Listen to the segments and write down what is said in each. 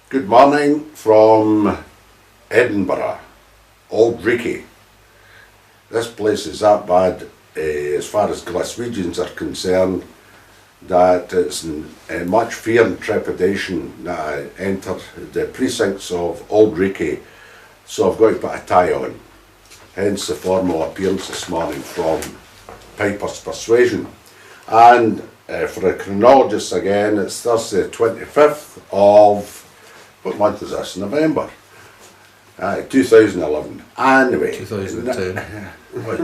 Good morning from Edinburgh, Old Reekie. This place is that bad as far as Glaswegians are concerned that it's in much fear and trepidation that I enter the precincts of Old Reekie, so I've got to put a tie on. Hence the formal appearance this morning from Pipers'Persuasion. And for the chronologists again, it's Thursday the 25th of, what month is this? November. 2011. Anyway. 2010.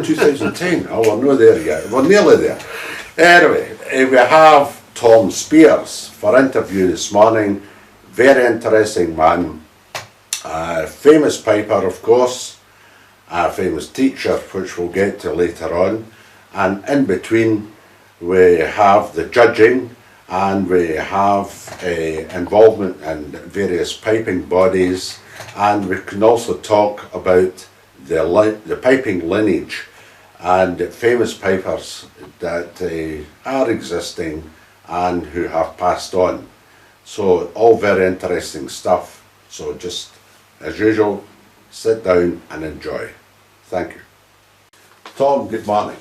2010. Oh, we're not there yet. We're nearly there. Anyway, we have Tom Speirs for interview this morning. Very interesting man. Famous piper, of course. A famous teacher, which we'll get to later on. And in between, we have the judging, and we have involvement in various piping bodies, and we can also talk about the piping lineage and famous pipers that are existing and who have passed on. So all very interesting stuff. So just as usual, sit down and enjoy. Thank you. Tom, good morning.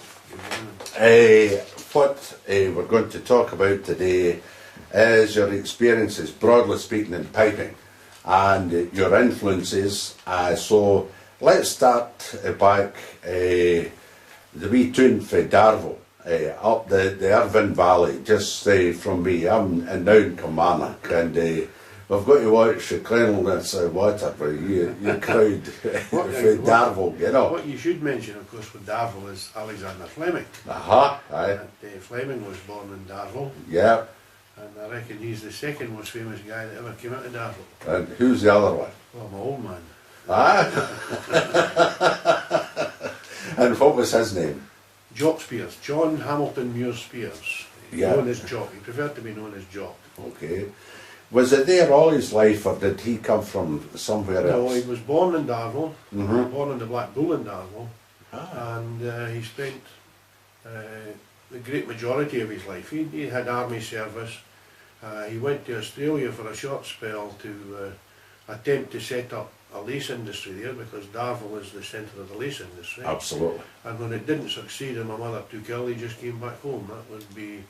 What we're going to talk about today is your experiences, broadly speaking, in piping and your influences. So let's start back the wee tune for Darvel, up the Irvine Valley, just from me. I'm now in Kilmarnock, and we've got to watch the cleanliness of water for you crowd for Darvel, you know. What you should mention, of course, with Darvel is Alexander Fleming. Aye. Fleming was born in Darvel. Yeah. And I reckon he's the second most famous guy that ever came out of Darvel. And who's the other one? Well, my old man. And what was his name? Jock Speirs, John Hamilton Muir Speirs. Yeah. Known as Jock. He preferred to be known as Jock. Okay. Was it there all his life, or did he come from somewhere else? No, he was born in Darvel. Mm-hmm. Born in the Black Bull in Darvel. Ah. And he spent the great majority of his life. He had army service. He went to Australia for a short spell to attempt to set up a lace industry there, because Darvel is the centre of the lace industry. Absolutely. And when it didn't succeed and my mother took ill, he just came back home. That would be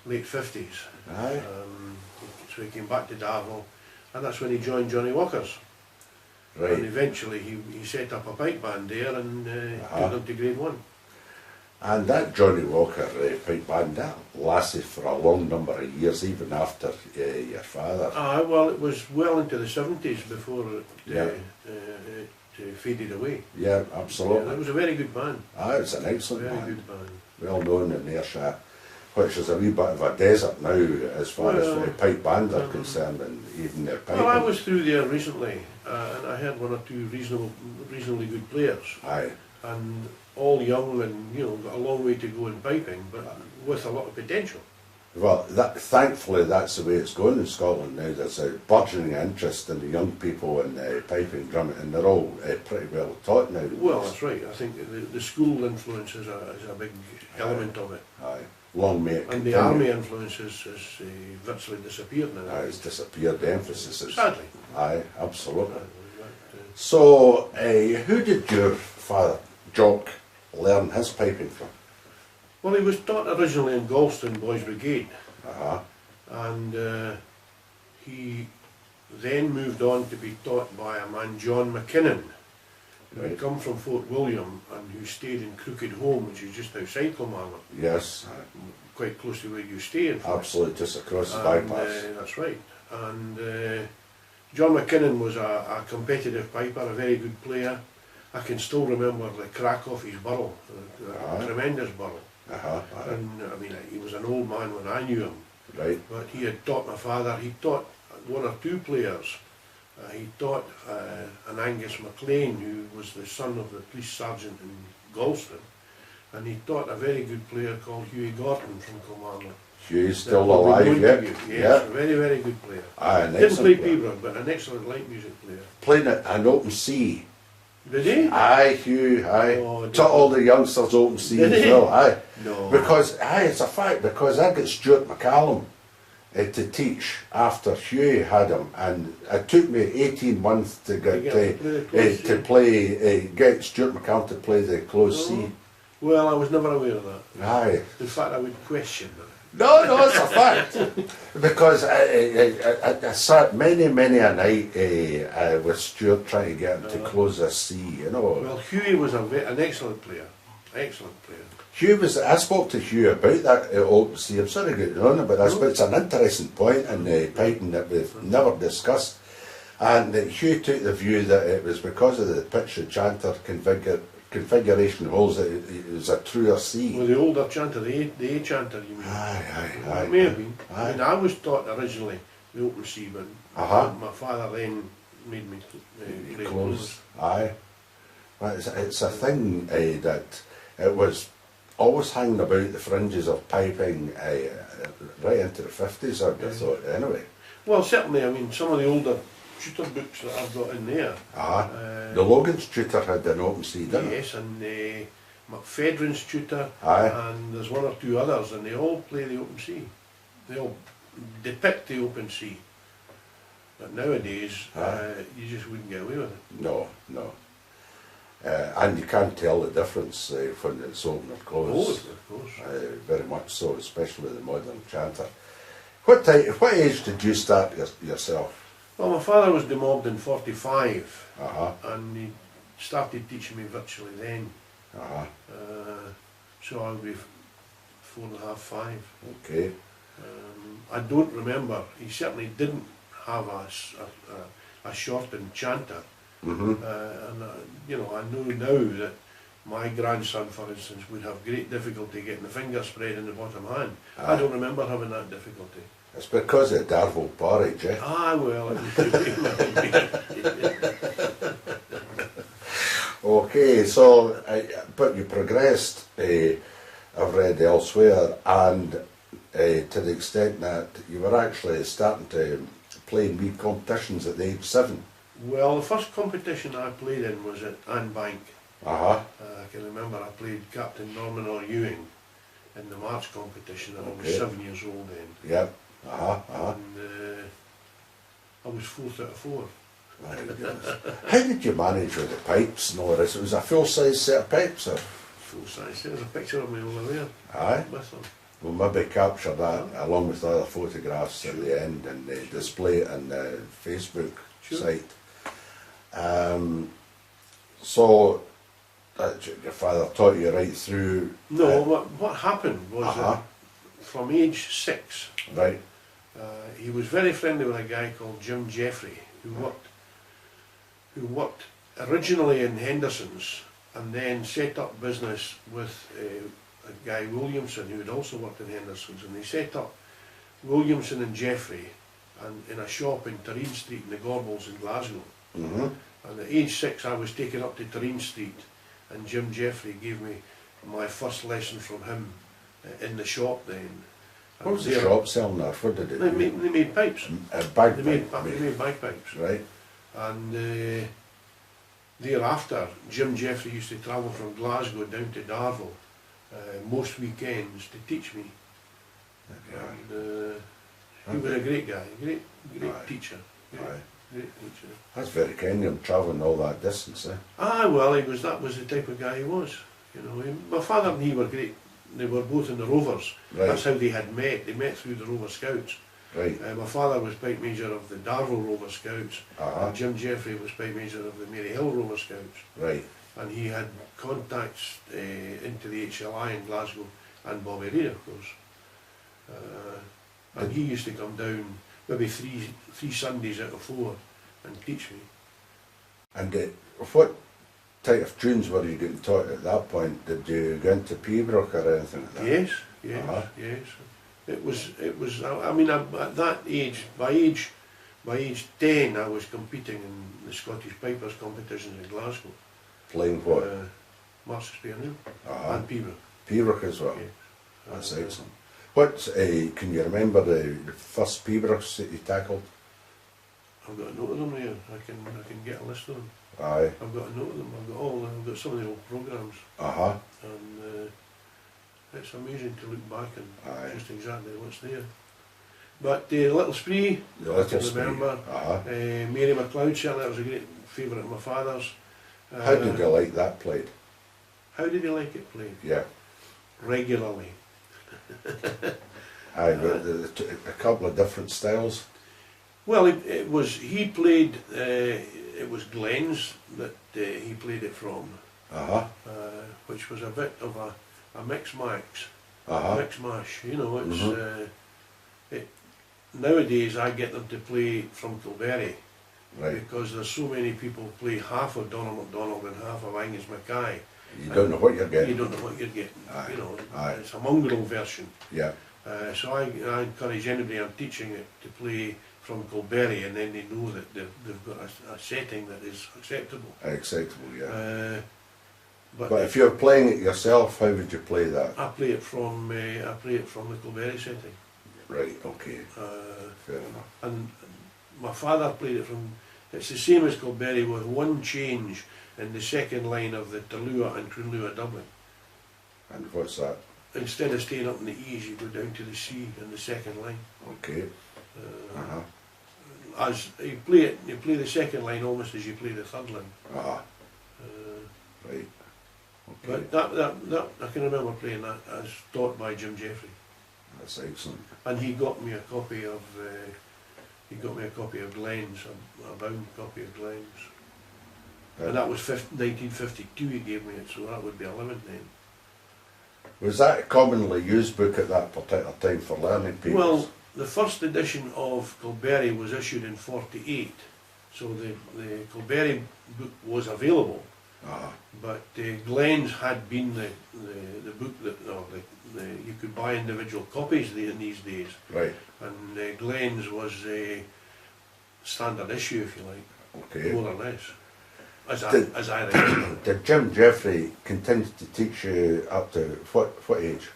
late 50s. Aye. So he came back to Darvel, and that's when he joined Johnny Walker's. Right. And eventually he set up a pipe band there and took them to grade 1. And that Johnny Walker pipe band, that lasted for a long number of years, even after your father. Well, it was well into the 70s before it faded away. Yeah, absolutely. Yeah, it was a very good band. It's an excellent Very band. good band. Well known in Ayrshire, which is a wee bit of a desert now as far as the pipe band are concerned, and even their piping. Well, I was through there recently, and I heard one or two reasonably good players. Aye. And all young and, got a long way to go in piping, but with a lot of potential. Well, thankfully that's the way it's going in Scotland now. There's a burgeoning interest in the young people in piping, drumming, and they're all pretty well taught now. Well, that's right. I think the school influence is a big element of it. Aye. Long may it And the continue. army influence has virtually disappeared now. Aye, it's disappeared, the emphasis is... Sadly. Aye, absolutely. So, who did your father, Jock, learn his piping from? Well, he was taught originally in Galston Boys Brigade, and he then moved on to be taught by a man, John McKinnon, who had come from Fort William and who stayed in Crooked Home, which is just outside Kilmarnock. Yes. Quite close to where you stay, in fact. Absolutely, just across the bypass. That's right. And John McKinnon was a competitive piper, a very good player. I can still remember the crack off his burrel, a tremendous burrel. And I mean, he was an old man when I knew him. Right. But he had taught my father, he taught one or two players. He taught an Angus MacLean, who was the son of the police sergeant in Galston. And he taught a very good player called Hughie Gordon from Kilmarnock. Hughie's still alive yet? Yes, a very, very good player. Didn't play Pembroke, but an excellent light music player. Playing at an open sea. Did he? Aye, Hugh, aye. Oh, Taught all the youngsters open sea as well, aye. No. Because, it's a fact, because I got Stuart McCallum to teach after Hughie had him, and it took me 18 months to get to play, get Stuart McCallum to play the closed C. Well, I was never aware of that. Aye. In fact, I would question that. No, it's a fact. Because I sat many a night with Stuart trying to get him to close a C, you know. Well, Hughie was an excellent player. Excellent player. I spoke to Hugh about that open C. I'm sorry to get on about this, but it's an interesting point in piping that we've never discussed. And Hugh took the view that it was because of the pitch and chanter configuration holes that it was a truer C. Well, the older chanter, the A chanter, you mean? Aye. It may have been. Aye. I mean, I was taught originally the open C, but my father then made me play close. Aye. Well, it's a thing that it was always hanging about the fringes of piping right into the 50s, I thought, anyway. Well, certainly, I mean, some of the older tutor books that I've got in there. The Logan's tutor had an open C, didn't it? Yes, and McFedrin's tutor, Aye. and there's one or two others, and they all play the open C. They all depict the open C. But nowadays, you just wouldn't get away with it. No. And you can't tell the difference when it's open or closed. Of course. Very much so, especially with the modern chanter. What age did you start yourself? Well, my father was demobbed in 45, and he started teaching me virtually then. So I would be 4.5, 5. Okay. I don't remember. He certainly didn't have a shortened chanter. And you know, I know now that my grandson, for instance, would have great difficulty getting the finger spread in the bottom hand. I don't remember having that difficulty. It's because of Darvel porridge, eh? Well, Okay, so, but you progressed, I've read elsewhere, and to the extent that you were actually starting to play in wee competitions at the age 7. Well, the first competition I played in was at Anbank. I can remember I played Captain Norman or Ewing in the March competition, and I was 7 years old then. Yep. And I was 4th out of 4. My goodness. How did you manage with the pipes and all this? It was a full-size set of pipes, or? Full-size. There's a picture of me over there. Aye. With them. We'll maybe capture that along with other photographs at the end and display it on the Facebook site. So, your father taught you right through? No, what happened was that from age 6, right. He was very friendly with a guy called Jim Jeffrey, who worked originally in Henderson's and then set up business with a guy Williamson, who had also worked in Henderson's, and they set up Williamson and Jeffrey in a shop in Tureen Street in the Gorbals in Glasgow. And at age 6 I was taken up to Tureen Street, and Jim Jeffrey gave me my first lesson from him in the shop then. What was the shop selling there? What did it do? They made pipes. They made bagpipes. Right. And thereafter, Jim Jeffrey used to travel from Glasgow down to Darvel most weekends to teach me. And he was a great guy, great teacher. Great teacher. That's very kind of him, travelling all that distance, eh? Well, that was the type of guy he was. You know, my father and he were great. They were both in the Rovers. Right. That's how they had met. They met through the Rover Scouts. Right. My father was Pipe Major of the Darvel Rover Scouts, and Jim Jeffrey was Pipe Major of the Maryhill Rover Scouts. Right. And he had contacts into the HLI in Glasgow and Bobby Reid, of course. And he used to come down maybe three Sundays out of 4 and teach me. And what type of tunes were you getting taught at that point? Did you go into Pembroke or anything like that? Yes. It was. I mean, at that age, by age 10, I was competing in the Scottish Pipers competitions in Glasgow. Playing what? Pipers'Persuasion and Pembroke. Pembroke as well. Yeah. That's excellent. What can you remember the first Pembrokes that you tackled? I've got a note of them here. I can get a list of them. Aye. I've got a note of them. I've got some of the old programmes. And it's amazing to look back and just exactly what's there. But Little Spree, The I Little can Spree. remember. Mary MacLeod, certainly that was a great favourite of my father's. How did you like that played? How did he like it played? Yeah. Regularly. Aye, but a couple of different styles. Well, he played, it was Glenn's that he played it from, which was a bit of a mix-max, mix-mash, you know, it's, nowadays I get them to play from Kilberry, Right. because there's so many people play half of Donald MacDonald and half of Angus Mackay. You don't know what you're getting. You don't know what you're getting, Aye. you know, Aye. it's a mongrel version. Yeah. So I encourage anybody I'm teaching it to play from Kilberry, and then they know that they've got a setting that is acceptable. Acceptable, yeah. But if you're playing it yourself, how would you play that? I play it from the Kilberry setting. Right, okay. Fair enough. And my father played it from. It's the same as Kilberry with one change in the second line of the Talua and Croonlua Dublin. And what's that? Instead of staying up in the E's, you go down to the C in the second line. Okay. As you play the second line almost as you play the third line. Right. Okay. But that I can remember playing that as taught by Jim Jeffrey, That's excellent. and he got me a copy of Glenn's, a bound copy of Glenn's, and that was 1952. He gave me it, so that would be 11 then. Was that a commonly used book at that particular time for learning people? Well, the first edition of Kilberry was issued in *48, so the Kilberry book was available, but Glenn's had been the book that you could buy individual copies in these days. Right. And Glenn's was a standard issue, if you like, Okay. more or less, as I remember. Did Jim Jeffrey continue to teach you up to what age?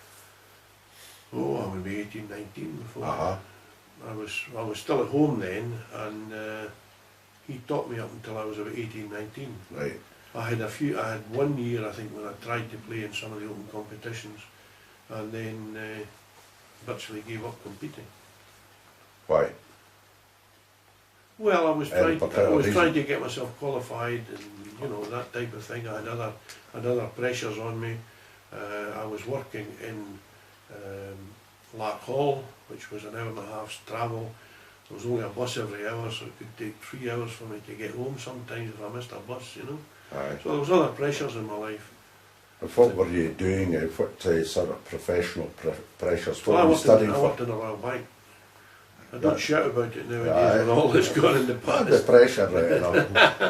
Oh, I would be 18, 19 before. I was still at home then, and he taught me up until I was about 18, 19. Right. I had 1 year, I think, when I tried to play in some of the open competitions, and then virtually gave up competing. Why? Well, I was Any trying to get myself qualified, and you know, that type of thing. I had other pressures on me. I was working in Lark Hall, which was an hour and a half's travel. There was only a bus every hour, so it could take 3 hours for me to get home sometimes if I missed a bus, you know. Aye. So there was other pressures in my life. And what were you doing? What sort of professional pressures? Well, What were you studying I for? worked in a Royal Bank. I don't That- shout about it nowadays Aye. when all that's gone in the The past. pressure, you know,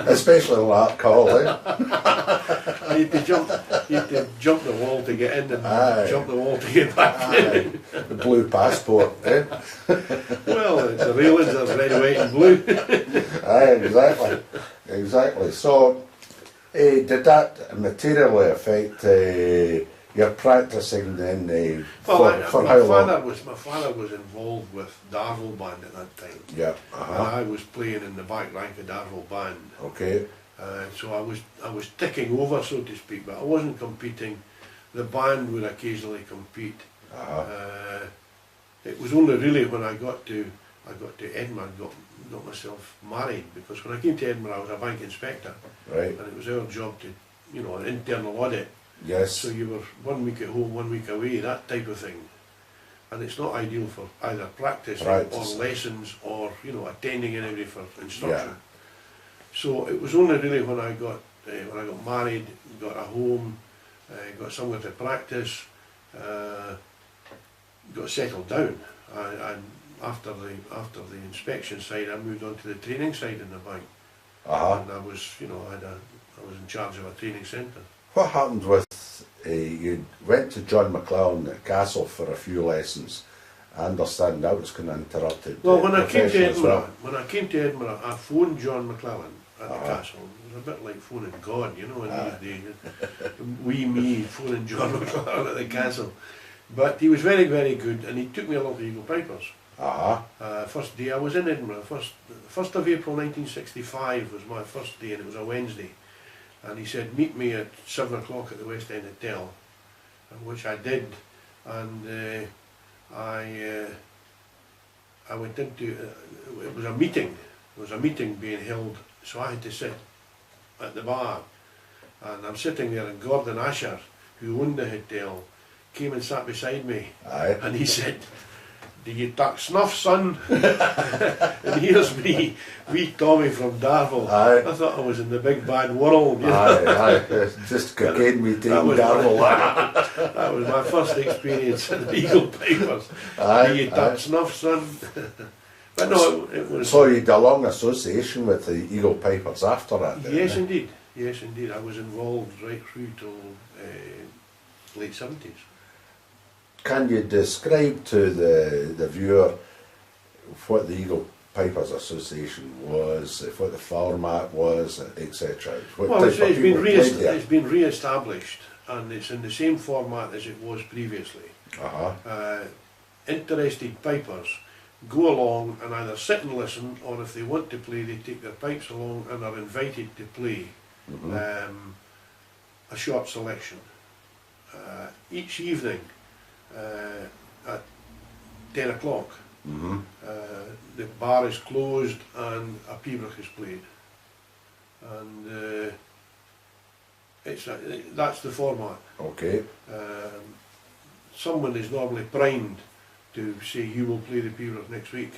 especially Lark Hall, eh? You had to jump the wall to get in and Aye. jump the wall to get back Aye. in. The blue passport, eh? Well, the railings are red, white and blue. Aye, exactly. So, did that materially affect your practicing then? For how long? My father was involved with Darvel Band at that time. Yeah. And I was playing in the back rank of Darvel Band. Okay. So I was ticking over, so to speak, but I wasn't competing. The band would occasionally compete. It was only really when I got to Edinburgh, got myself married, because when I came to Edinburgh I was a bank inspector, Right. and it was our job to, you know, an internal audit. Yes. So you were 1 week at home, 1 week away, that type of thing. And it's not ideal for either practicing or lessons or, you know, attending anybody for instruction. Yeah. So it was only really when I got married, got a home, got somewhere to practice, got settled down. And after the inspection side, I moved on to the training side in the bank. And I was, you know, I was in charge of a training centre. What happened with, you went to John McClellan at Castle for a few lessons. I understand that was kind of interrupted. Well, when I came to profession as Edinburgh, I phoned John McClellan at the castle. It was a bit like phoning God, you know, in these days. Wee me phoning John McClellan at the castle. But he was very, very good, and he took me along to Eagle Pipers. First day I was in Edinburgh, 1st of April 1965 was my first day, and it was a Wednesday. And he said, meet me at 7 o'clock at the West End Hotel, which I did. And I I went into, it was a meeting. There was a meeting being held, so I had to sit at the bar. And I'm sitting there, and Gordon Asher, who owned the hotel, came and sat beside me. Aye. And he said, "Do you tuck snuff, son?" And here's me, wee Tommy from Darvel. Aye. I thought I was in the big bad world. You know? Aye, aye. Just cocaine me taking Darvel. That was my first experience at the Eagle Pipers. Aye, Do you tuck aye. snuff, son? But no, it was... So you had a long association with the Eagle Pipers after that, didn't Yes, you? indeed. Yes, indeed. I was involved right through till late 70s. Can you describe to the viewer what the Eagle Pipers Association was, what the format was, etc.? Well, it's been re-established, and it's in the same format as it was previously. Interested pipers go along and either sit and listen, or if they want to play, they take their pipes along and are invited to play a short selection. Each evening at 10 o'clock, the bar is closed and a pibroch is played. And that's the format. Okay. Someone is normally primed to say, "You will play the pibroch next week,"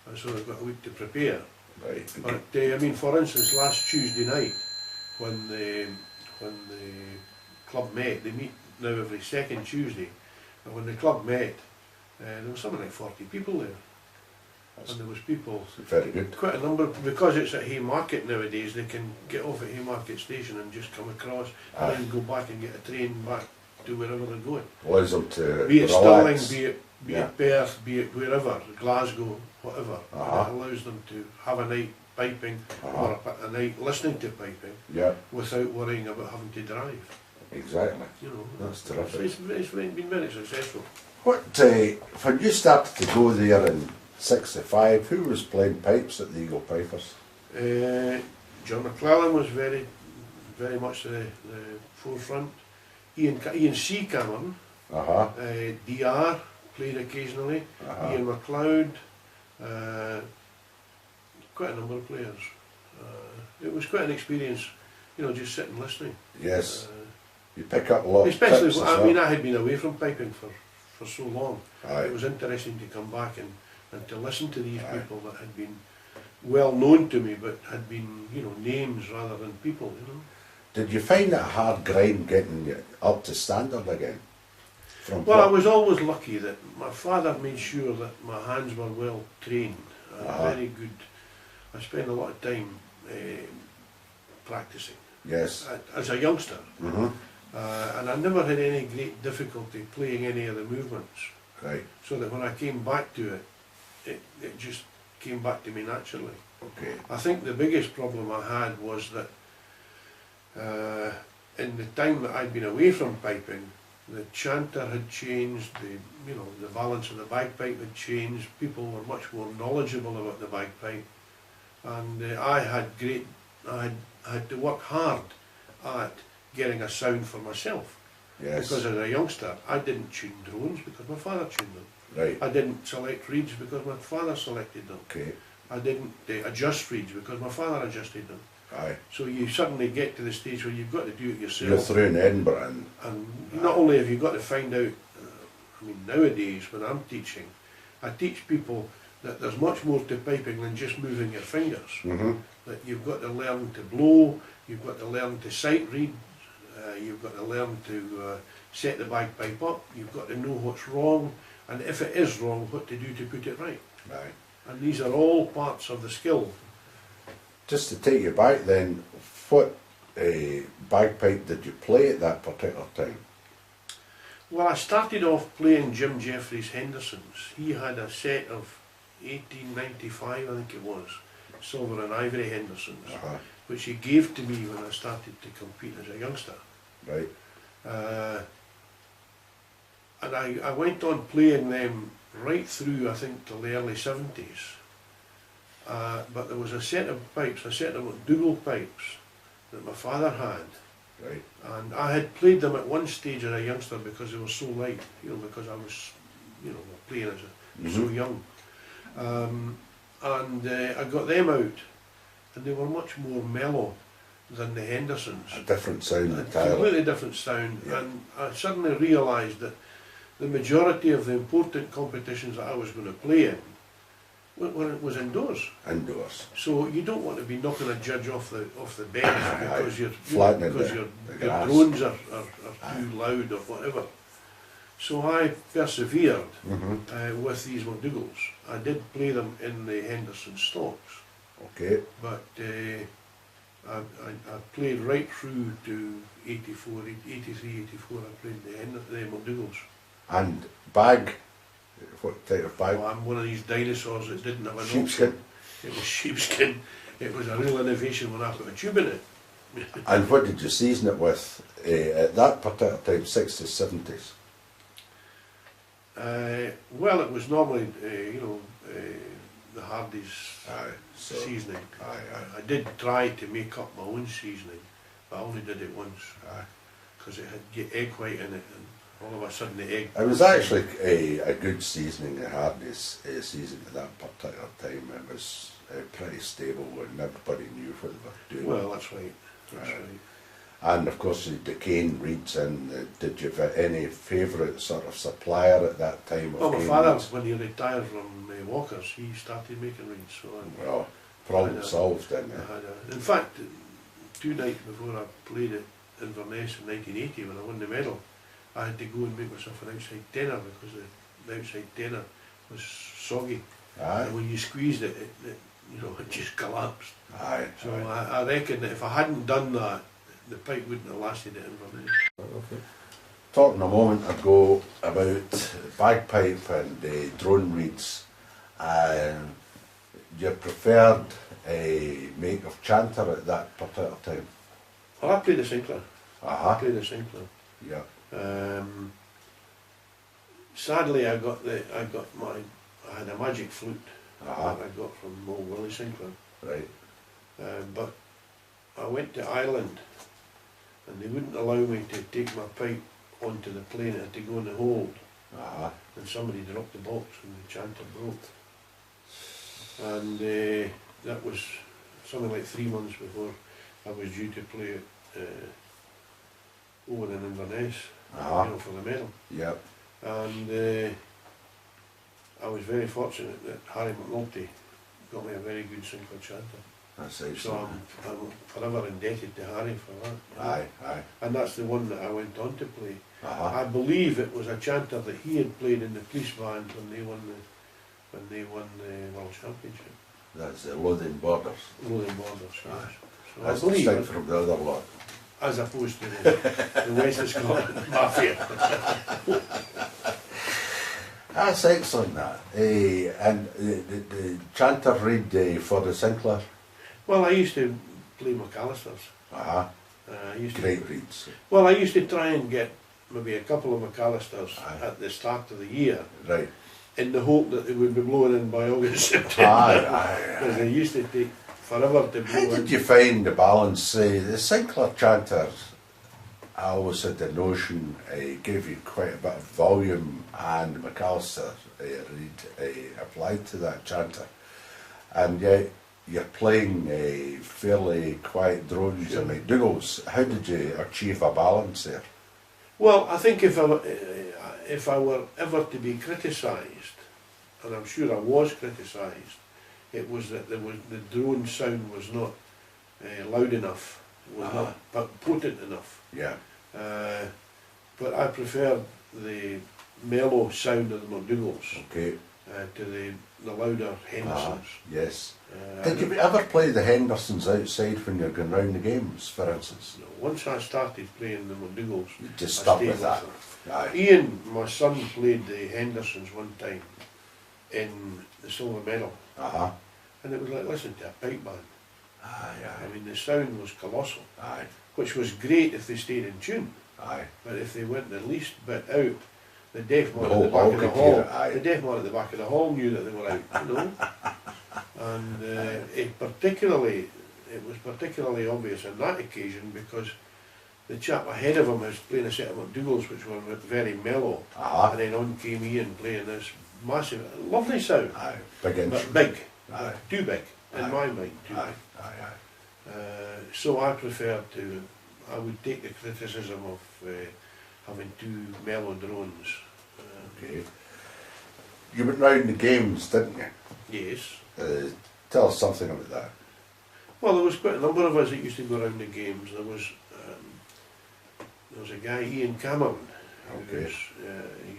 and so they've got a week to prepare. Right. But I mean, for instance, last Tuesday night, when the club met, they meet now every second Tuesday, and when the club met, there was something like 40 people there. And there was people, Very good. quite a number, because it's at Haymarket nowadays, they can get off at Haymarket station and just come across and then go back and get a train back to wherever they're going. Allows them to Be it relax. Stirling, be it Perth, be it wherever, Glasgow, whatever. It allows them to have a night piping or a night listening to piping without worrying about having to drive. Exactly. You know, That's terrific. It's been very successful. What, when you started to go there in '65, who was playing pipes at the Eagle Pipers? John McClellan was very much the forefront. Ian C. Cameron, DR played occasionally, Ian MacLeod, quite a number of players. It was quite an experience, you know, just sitting listening. Yes. You pick up a lot of especially, tips as I well. mean, I had been away from piping for so long. Aye. It was interesting to come back and to listen to these people that had been well known to me, but had been, you know, names rather than people, you know. Did you find it a hard grind getting you up to standard again? Well, I was always lucky that my father made sure that my hands were well trained, very good. I spent a lot of time practicing. Yes. As a youngster. And I never had any great difficulty playing any of the movements. Right. So that when I came back to it, it just came back to me naturally. Okay. I think the biggest problem I had was that in the time that I'd been away from piping, the chanter had changed, the balance of the bagpipe had changed, people were much more knowledgeable about the bagpipe, and I had to work hard at getting a sound for myself. Yes. Because as a youngster, I didn't tune drones because my father tuned them. Right. I didn't select reeds because my father selected them. Okay. I didn't adjust reeds because my father adjusted them. Aye. So you suddenly get to the stage where you've got to do it yourself. You're through in Edinburgh And not only have you got to find out, I mean, nowadays when I'm teaching, I teach people that there's much more to piping than just moving your fingers. That you've got to learn to blow, you've got to learn to sight read, you've got to learn to set the bagpipe up, you've got to know what's wrong, and if it is wrong, what to do to put it right. Right. And these are all parts of the skill. Just to take you back then, what bagpipe did you play at that particular time? Well, I started off playing Jim Jeffries Henderson's. He had a set of 1895, I think it was, silver and ivory Henderson's, which he gave to me when I started to compete as a youngster. Right. And I went on playing them right through, I think, till the early 70s. But there was a set of pipes, a set of McDougall pipes that my father had. Right. And I had played them at one stage as a youngster because they were so light, you know, because I was, you know, playing as so young. And I got them out, and they were much more mellow than the Hendersons. A different sound A entirely. completely different sound, Yeah. and I suddenly realised that the majority of the important competitions that I was going to play in was indoors. Indoors. So you don't want to be knocking a judge off the bench Aye, because flattening because the your grass. drones are too loud or whatever. So I persevered with these McDougalls. I did play them in the Henderson stocks, Okay. but I played right through to 84, 83, 84. I played the McDougalls. And bag, what type of bag? Oh, I'm one of these dinosaurs that didn't have an Sheepskin. option. It was sheepskin. It was a real innovation when I put a tube in it. And what did you season it with at that particular time, 60s, 70s? Well, it was normally, the Hardy's Aye, so, seasoning. aye. I did try to make up my own seasoning, but I only did it once Aye. because it had egg white in it, and all of a sudden the egg. It was actually a good seasoning, the Hardy's season at that particular time. It was pretty stable and everybody knew what they were doing. Well, that's right. That's Aye. right. And of course the Decane reeds, and did you have any favourite sort of supplier at that time? Well, of my cane father, reeds? when he retired from Walkers, he started making reeds. So Well, problem I solved then. I had in fact, 2 nights before I played at Inverness in 1980, when I won the medal, I had to go and make myself an outside tenor because the outside tenor was soggy. Aye, And when you squeezed it, it just collapsed. aye. So aye. I reckon that if I hadn't done that, the pipe wouldn't have lasted at Inverness. Talking a moment ago about bagpipe and drone reeds, your preferred make of chanter at that particular time? Well, I played the Sinclair. I Uh-huh, played the Sinclair. yeah, Sadly, I had a magic flute uh-huh, that I got from old Willie Sinclair. right, But I went to Ireland and they wouldn't allow me to take my pipe onto the plane. It had to go in the hold, uh-huh, and somebody dropped the box and the chanter broke. And that was something like 3 months before I was due to play at over in Inverness, uh-huh, for the medal. yeah, And I was very fortunate that Harry McNulty got me a very good Sinclair chanter. that's So excellent. I'm forever indebted to Harry for that. Aye, aye, And that's the one that I went on to play. uh-huh, I believe it was a chanter that he had played in the police band when they won the World Championship. that's the Lothian Borders. Rolling Borders, yes. Aye. So I That's believe distinct it, from the other lot. as opposed to the West of Scotland Mafia. That's excellent, that. And the chanter reed for the Sinclair? Well, I used to play McAllister's. Uh-huh, I used to, great reeds. well, I used to try and get maybe a couple of McAllisters Aye. at the start of the year, Right. in the hope that they would be blowing in by August, September. Aye, Because aye, they used to take forever to How blow in. did you find the balance? The Sinclair chanters, I always had the notion, gave you quite a bit of volume, and McAllister reed applied to that chanter. And yet you're playing fairly quiet drones Sure. and McDougalls. How did you achieve a balance there? Well, I think if I were ever to be criticised, and I'm sure I was criticised, it was that the drone sound was not loud enough, was not potent enough. Yeah. But I preferred the mellow sound of the McDougalls Okay. to the louder Hendersons. Yes. Did you ever play the Hendersons outside when you're going round the games, for instance? Once I started playing the McDougalls, You just I stuck stayed with that. them. Aye. Ian, my son, played the Hendersons one time in the silver medal, Uh-huh. and it was like listening to a pipe band. Aye, I aye, mean, the sound was colossal, aye, which was great if they stayed in tune, aye. but if they went the least bit out, the deaf man The at the whole hall back of the could hear hall, it, aye. the deaf man at the back of the hall knew that they were out, And it was particularly obvious on that occasion because the chap ahead of him was playing a set of McDougalls which were very mellow, Uh-huh. and then on came Ian playing this massive, lovely sound, Aye. Big but instrument. big, Aye. too big, in Aye. my mind, too Aye. big. Aye. Aye. So I preferred to, I would take the criticism of having two mellow drones. Okay. You went round the games, didn't you? Yes. Tell us something about that. Well, there was quite a number of us that used to go around the games. There was a guy, Ian Cameron. Okay. He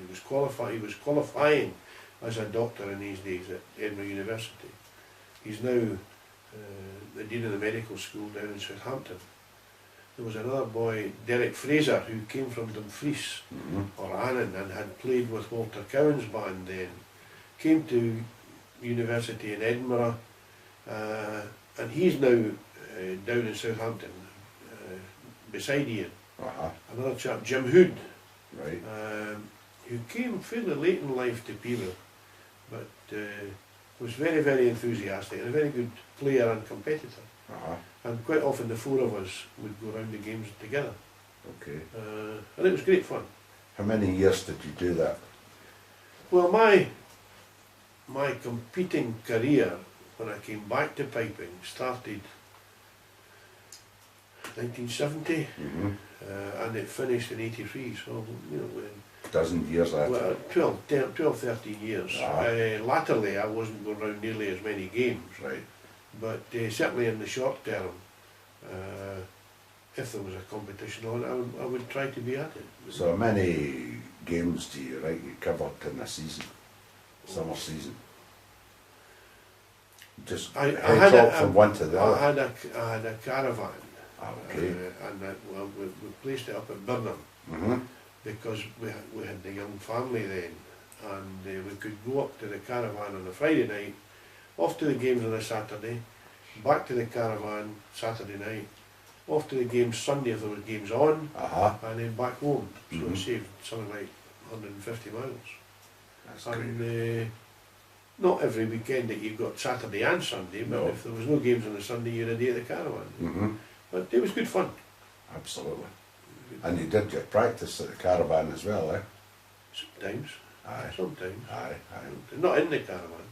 was qualified. He was qualifying as a doctor in these days at Edinburgh University. He's now the dean of the medical school down in Southampton. There was another boy, Derek Fraser, who came from Dumfries or Annan and had played with Walter Cowan's band then. Came to university in Edinburgh, and he's now down in Southampton beside Ian. Another chap, Jim Hood, Right. who came fairly late in life to Peterborough, but was very, very enthusiastic and a very good player and competitor. And quite often the four of us would go around the games together. Okay. And it was great fun. How many years did you do that? Well, my competing career when I came back to piping started 1970 and it finished in 83, so you know, Dozen years after. well, 12, 13 years. Latterly I wasn't going around nearly as many games, Right. but certainly in the short term, if there was a competition on, I would try to be at it. So how many games do you covered in a season? Summer season? Just I heads had up from one to the other. I had a caravan. Okay. And we placed it up at Burnham because we had the young family then, and we could go up to the caravan on a Friday night, off to the games on a Saturday, back to the caravan Saturday night, off to the games Sunday if there were games on, and then back home. So it saved something like 150 miles. That's And great. not every weekend that you got Saturday and Sunday, but No. if there was no games on a Sunday, you had a day at the caravan. But it was good fun. Absolutely. And you did your practice at the caravan as well, eh? Sometimes. Aye. Sometimes. Aye. Not in the caravan.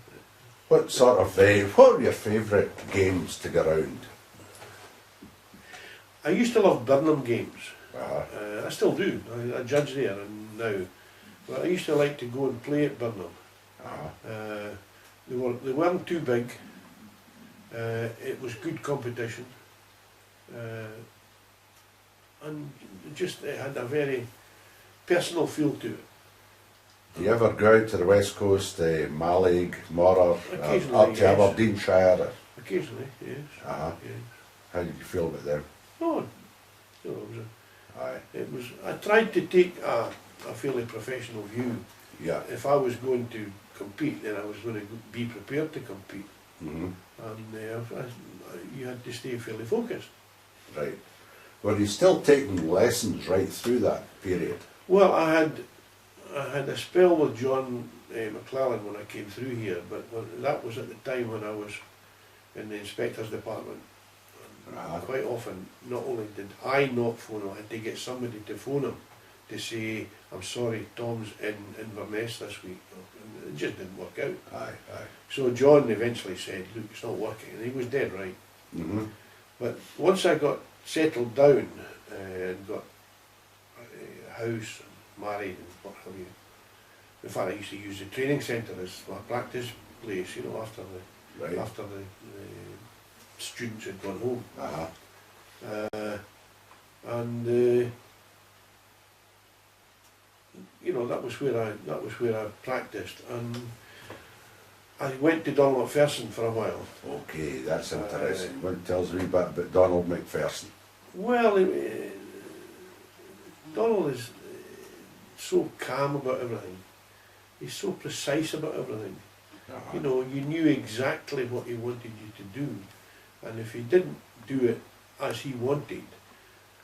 What sort of, what were your favourite games to go round? I used to love Burnham games. Uh-huh. I still do. I judge there and now. But I used to like to go and play at Burnham. They weren't too big. It was good competition. And it had a very personal feel to it. Do you ever go out to the west coast, Mallaig, Morra, Occasionally, up to yes. Aberdeenshire? Occasionally, yes. Uh-huh. Yes. How did you feel about them? Oh, you know, Aye. I tried to take a fairly professional view. Yeah. If I was going to compete, then I was going to be prepared to compete. Mm-hmm. And you had to stay fairly focused. Right. Were you still taking lessons right through that period? Well, I had a spell with John McClellan when I came through here, but that was at the time when I was in the inspector's department. And quite often, not only did I not phone him, I had to get somebody to phone him to say, I'm sorry, Tom's in Inverness this week. And it just didn't work out. Aye, aye. So John eventually said, look, it's not working, and he was dead right. Mm-hmm. But once I got settled down and got a house and married and what have you, in fact I used to use the training centre as my practice place, you know, after the students had gone home. Uh-huh. And you know, that was where I practiced, and I went to Donald McPherson for a while. Okay, that's interesting. Want to tell us a wee bit about Donald McPherson? Well, Donald is so calm about everything. He's so precise about everything. Uh-huh. You know, you knew exactly what he wanted you to do, and if he didn't do it as he wanted,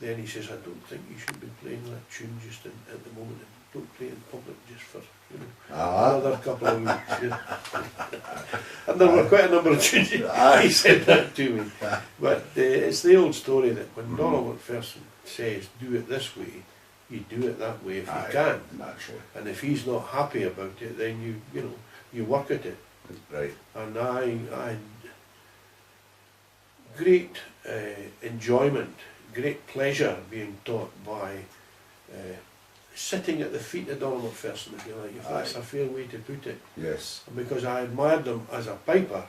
then he says, I don't think you should be playing that tune just at the moment. Don't play in public just for, you know, another couple of weeks. You know. And there were quite a number of tunes he said that to me. But it's the old story that when Donald McPherson says, do it this way, you do it that way if Aye, you can. naturally. And if he's not happy about it, then you work at it. Right. And I had great enjoyment, great pleasure being taught by sitting at the feet of Donald McPherson, if you like, if that's Aye. a fair way to put it. Yes. And because I admired him as a piper,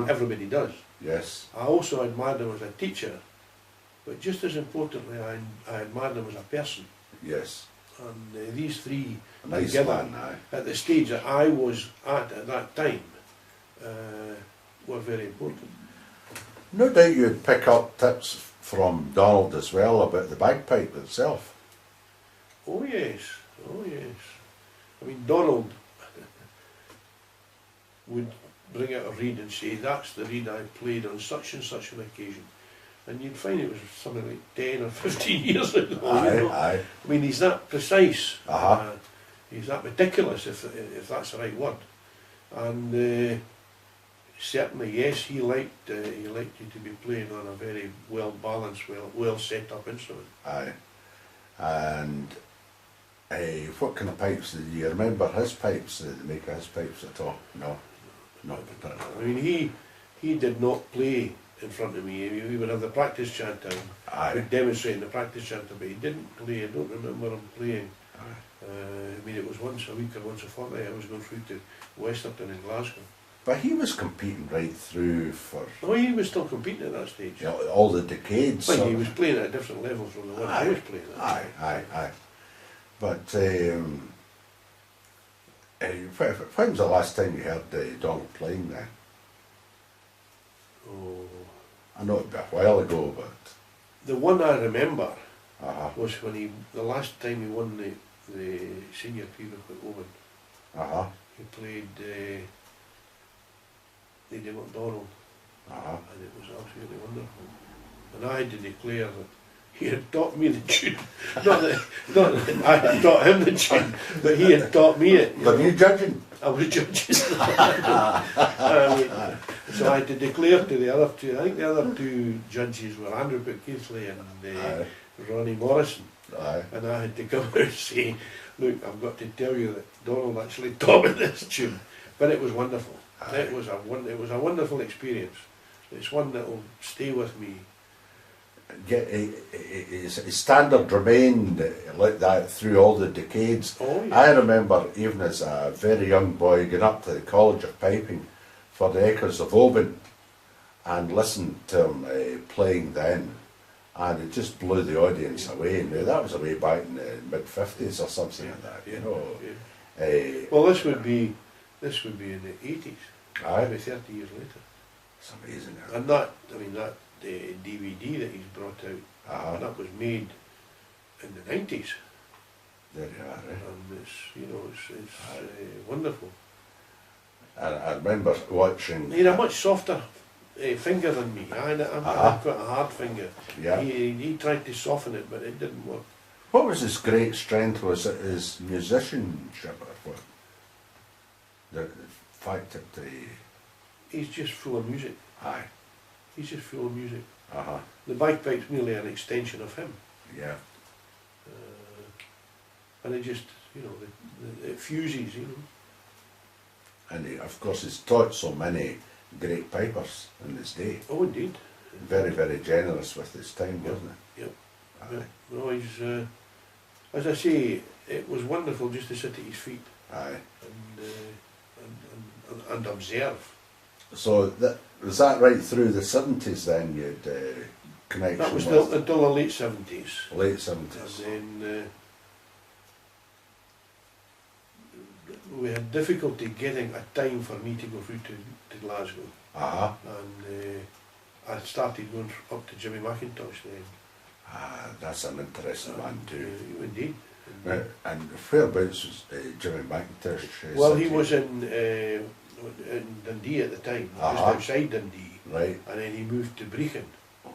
everybody does. Yes. I also admired him as a teacher, but just as importantly, I admired him as a person. Yes. And these three A nice together, man, aye. at the stage that I was at that time, were very important. No doubt you'd pick up tips from Donald as well about the bagpipe itself. Oh yes, oh yes. I mean, Donald would bring out a reed and say, that's the reed I played on such and such an occasion. And you'd find it was something like 10 or 15 years ago. Aye, aye. I mean, he's that precise. Uh-huh. He's that meticulous, if that's the right word. And certainly, yes, he liked you to be playing on a very well balanced, well set up instrument. Aye. And what kind of pipes do you remember his pipes, the make of his pipes at all? No, not particularly. I mean, he did not play in front of me. We would have the practice chanter. Aye. We'd demonstrate in the practice chanter, but he didn't play. I don't remember him playing. Aye. I mean, it was once a week or once a fortnight. I was going through to Westerton in Glasgow. But he was competing right through for Oh, he was still competing at that stage. all the decades. Well, sort he of. was playing at a different level from the one I was playing at. Aye, aye, aye. But when was the last time you heard Donald playing then? Oh, I know it'd be a while ago, but the one I remember uh-huh, was when the last time he won the senior Premier at Owen. uh-huh, He played Lady MacDonald, uh-huh. and it was absolutely wonderful. And I had to declare that he had taught me the tune. not that I had taught him the tune, but he had taught me it. Were you judging? I was judging. So I had to declare to the other two. I think the other two judges were Andrew Keithley and Aye. Ronnie Morrison. Aye. And I had to come out and say, look, I've got to tell you that Donald actually taught me this tune. But it was wonderful. Aye. It was a wonderful experience. It's one that will stay with me. His standard remained like that through all the decades. Oh, yeah. I remember even as a very young boy going up to the College of Piping for the Echoes of Oban and listened to him playing then, and it just blew the audience away. Now that was way back in the mid-50s or something like that, you know. Yeah. Well, this would be in the 80s, Aye. maybe 30 years later. It's amazing. And that DVD that he's brought out, that was made in the 90s. There you are, eh? And it's wonderful. I remember watching. He had a much softer finger than me. I'm quite a hard finger. Yeah. He tried to soften it, but it didn't work. What was his great strength? Was it his musicianship or what? The fact that He's just full of music. aye. He's just full of music. Uh-huh. The bagpipe's merely an extension of him. Yeah. And it just, it fuses, And he, of course he's taught so many great pipers in his day. Oh, indeed. Very, very generous with his time, wasn't he? Yep. Aye. Yep. No, he's, as I say, it was wonderful just to sit at his feet Aye. and observe. So was that right through the 70s then you'd connection That was with? until the late 70s. Late 70s. And then we had difficulty getting a time for me to go through to Glasgow. Uh-huh. And I started going up to Jimmy McIntosh then. Ah, that's an interesting one too. Indeed. And whereabouts was Jimmy McIntosh? Well, he was in Dundee at the time, just outside Dundee. Right. And then he moved to Brechin.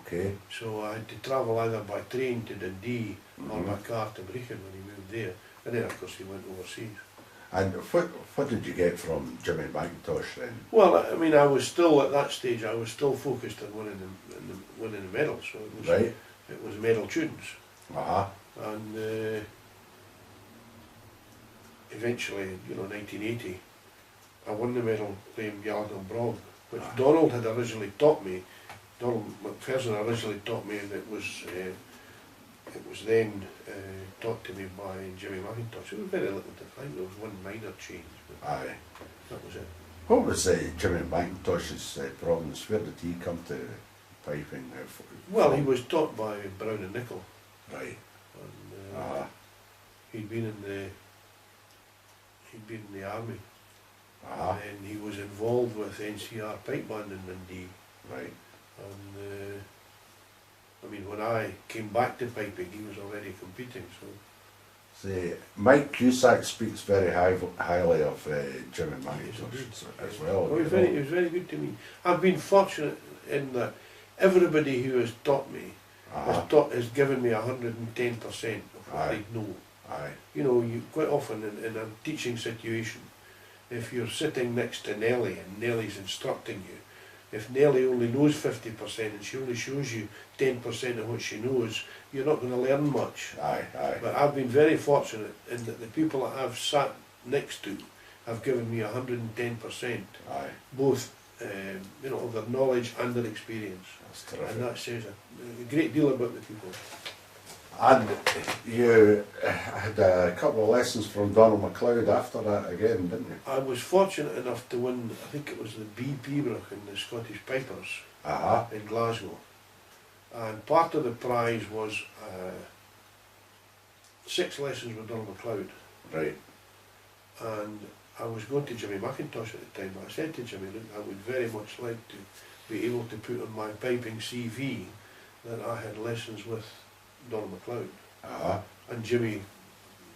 Okay. So I had to travel either by train to Dundee or by car to Brechin when he moved there. And then of course he went overseas. And what did you get from Jimmy McIntosh then? Well, I mean, I was still at that stage. I was still focused on winning the medals. So it was Right. It was medal tunes, Uh-huh. and eventually, 1980, I won the medal playing Ballard and Brog, which Donald had originally taught me. Donald McPherson originally taught me, and it was then taught to me by Jimmy McIntosh. It was very little different. There was one minor change, but Aye. that was it. What was Jimmy McIntosh's problems? Where did he come to piping? Well, he was taught by Brown and Nicol. Right. And, he'd been in the army, and he was involved with NCR pipe band in Dundee. Right. And I mean, when I came back to piping, he was already competing. So. See, Mike Cusack speaks very highly of Jimmy McIntosh as well. Oh, he was very good to me. I've been fortunate in that everybody who has taught me has given me 110% of what they know. Aye. You quite often in a teaching situation, if you're sitting next to Nellie and Nellie's instructing you, if Nellie only knows 50% and she only shows you 10% of what she knows, you're not going to learn much. Aye. But I've been very fortunate in that the people that I've sat next to have given me 110%, both of their knowledge and their experience. That's terrific. And that says a great deal about the people. And you had a couple of lessons from Donald MacLeod after that again, didn't you? I was fortunate enough to win, I think it was the B. Pembroke in the Scottish Pipers in Glasgow. And part of the prize was 6 lessons with Donald MacLeod. Right. And I was going to Jimmy McIntosh at the time, but I said to Jimmy, look, I would very much like to be able to put on my piping CV that I had lessons with Donald MacLeod. And Jimmy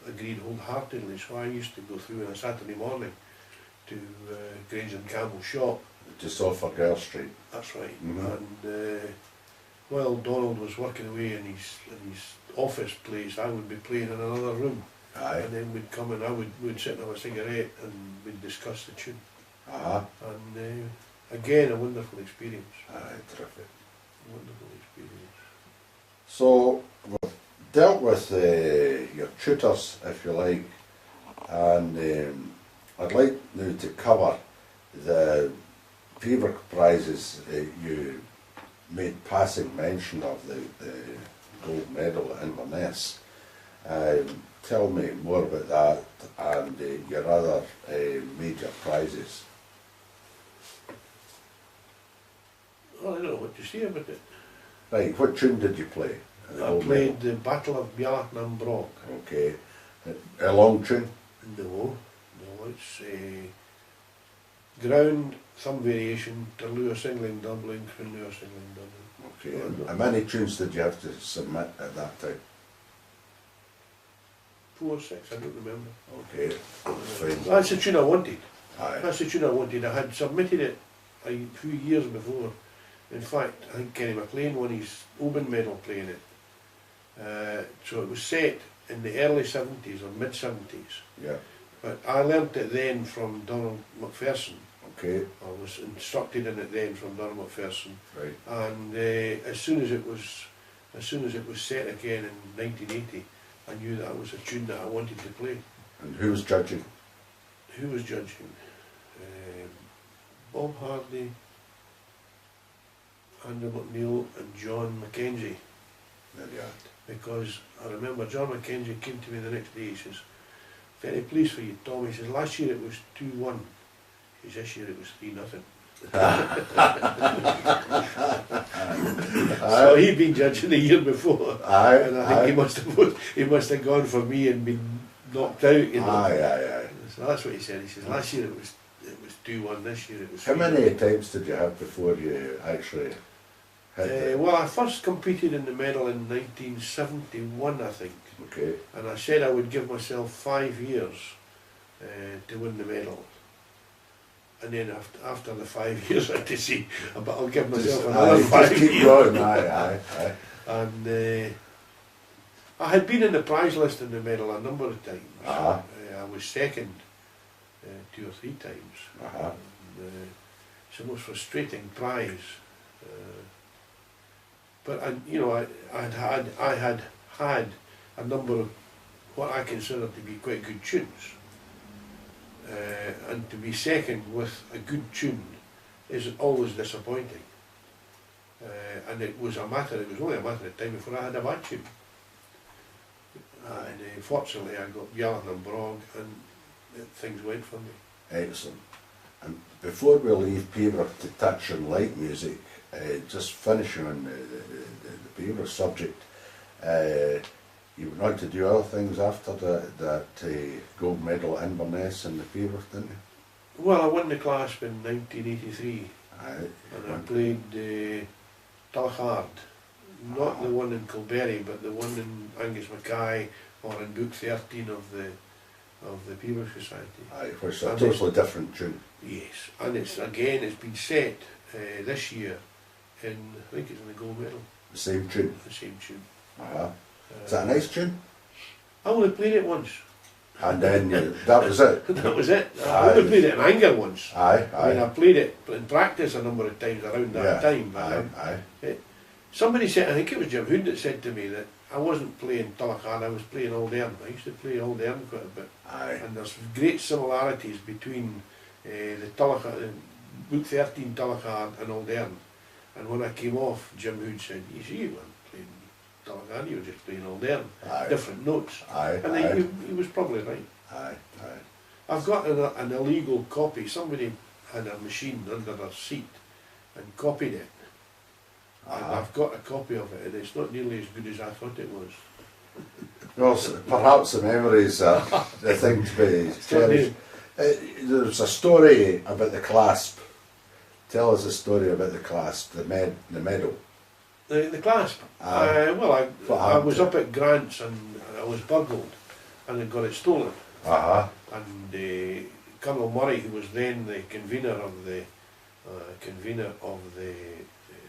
agreed wholeheartedly, so I used to go through on a Saturday morning to Grange and Campbell's shop. Just off of Girl Street. That's right. Mm-hmm. And while Donald was working away in his office place, I would be playing in another room. And then we'd come and we'd sit and have a cigarette and we'd discuss the tune. And again, a wonderful experience. Terrific. Wonderful experience. So, we've dealt with your tutors, if you like, and I'd like now to cover the Pembroke prizes. You made passing mention of the gold medal at Inverness. Tell me more about that and your other major prizes. Well, I don't know what to say about it. Right, what tune did you play? I played the Battle of Ballard and Brog. Okay. A long tune? No, it's ground, some variation, Terlua Singling Dublin, Crinlua Singling Dublin. Okay. How many tunes did you have to submit at that time? 4 or 6, I don't remember. Okay, fine. That's the tune I wanted. Aye. That's the tune I wanted. I had submitted it a few years before. In fact, I think Kenny McLean won his Oban medal playing it. So it was set in the early 70s or mid 70s. Yeah. But I learnt it then from Donald McPherson. Okay. I was instructed in it then from Donald McPherson. Right. And as soon as it was set again in 1980, I knew that was a tune that I wanted to play. And who was judging? Who was judging? Bob Hardy, Andrew McNeil and John Mackenzie. There you are. Because I remember John Mackenzie came to me the next day, he says, very pleased for you, Tom. He says, last year it was 2-1. He says, this year it was 3-0. So he'd been judging the year before. And I think he must have gone for me and been knocked out, you know. So that's what he said. He says, last year it was 2-1, this year it was 3-0. How many attempts did you have before you actually hit well, I first competed in the medal in 1971, I think. Okay. And I said I would give myself 5 years to win the medal. And then after the 5 years I had to see, but I'll give myself another 5 years. Keep going, And I had been in the prize list in the medal a number of times. I was second 2 or 3 times. And, it's the most frustrating prize. But I had had a number of what I consider to be quite good tunes. and to be second with a good tune is always disappointing. And it was only a matter of time before I had a bad tune. And fortunately I got Bjarn and Brog and things went for me. Excellent. And before we leave Piper to touch on light music, just finishing on the Piper subject, you went on to do other things after that gold medal at Inverness and the Piper, didn't you? Well, I won the clasp in 1983. Aye. And I played Tulachard, not the one in Kilberry, but the one in Angus Mackay or in Book 13 of the Pipers'Persuasion Society. Aye, which is a totally different tune. Yes, and it's been set this year in, I think it's in the gold medal. The same tune? The same tune. Is that a nice tune? I only played it once. And then that was it? That was it. I only played it in anger once. Aye, aye. I mean, I played it in practice a number of times around that time. But somebody said, I think it was Jim Hood that said to me that I wasn't playing Tulachard, I was playing Old Ern. I used to play Old Ern quite a bit. Aye. And there's great similarities between the Tulachard, Book 13 Tulachard and Old Ern. And when I came off, Jim Hood said, you see, you weren't playing Tulachard, you were just playing Old Ern. Different notes. And he was probably right. I've got an illegal copy. Somebody had a machine under their seat and copied it. And I've got a copy of it, and it's not nearly as good as I thought it was. Well, perhaps the memories are the thing to be cherished. There's a story about the clasp. Tell us a story about the clasp, the medal. The clasp? Well, I was up at Grant's and I was burgled and I got it stolen. And Colonel Murray, who was then the convener of the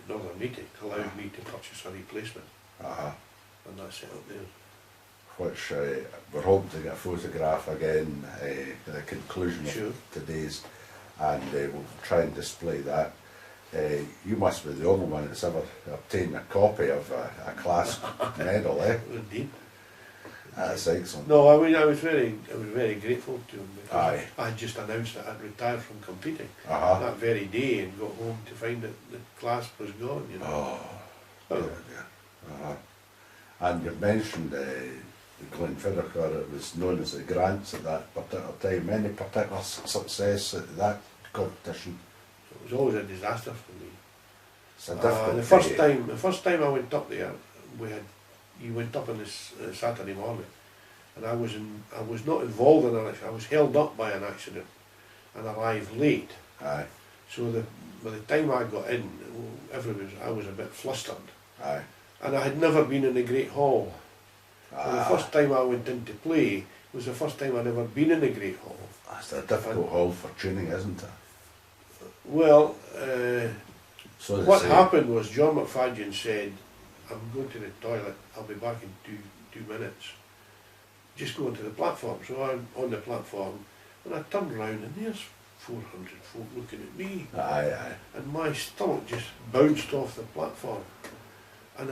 Northern meeting, allowed me to purchase a replacement. And that's it up there. Which we're hoping to get a photograph again at the conclusion of today's, and we'll try and display that. You must be the only one that's ever obtained a copy of a clasp medal, eh? Indeed. That's excellent. No, I mean, I was very grateful to him because I had just announced that I'd retired from competing that very day and got home to find that the clasp was gone, you know. And you mentioned Glenfiddich, it was known as the Grants at that particular time. Any particular success at that competition? It was always a disaster for me. It's a difficult the first time I went up there, you went up on this Saturday morning, and I was not involved in an accident. I was held up by an accident and arrived late. So by the time I got in, I was a bit flustered. And I had never been in the Great Hall. And the first time I went in to play was the first time I'd ever been in the Great Hall. That's a difficult hall for tuning, isn't it? Well, what happened was John McFadden said, I'm going to the toilet, I'll be back in two minutes. Just go onto the platform. So I'm on the platform and I turned around and there's 400 folk looking at me. And my stomach just bounced off the platform. And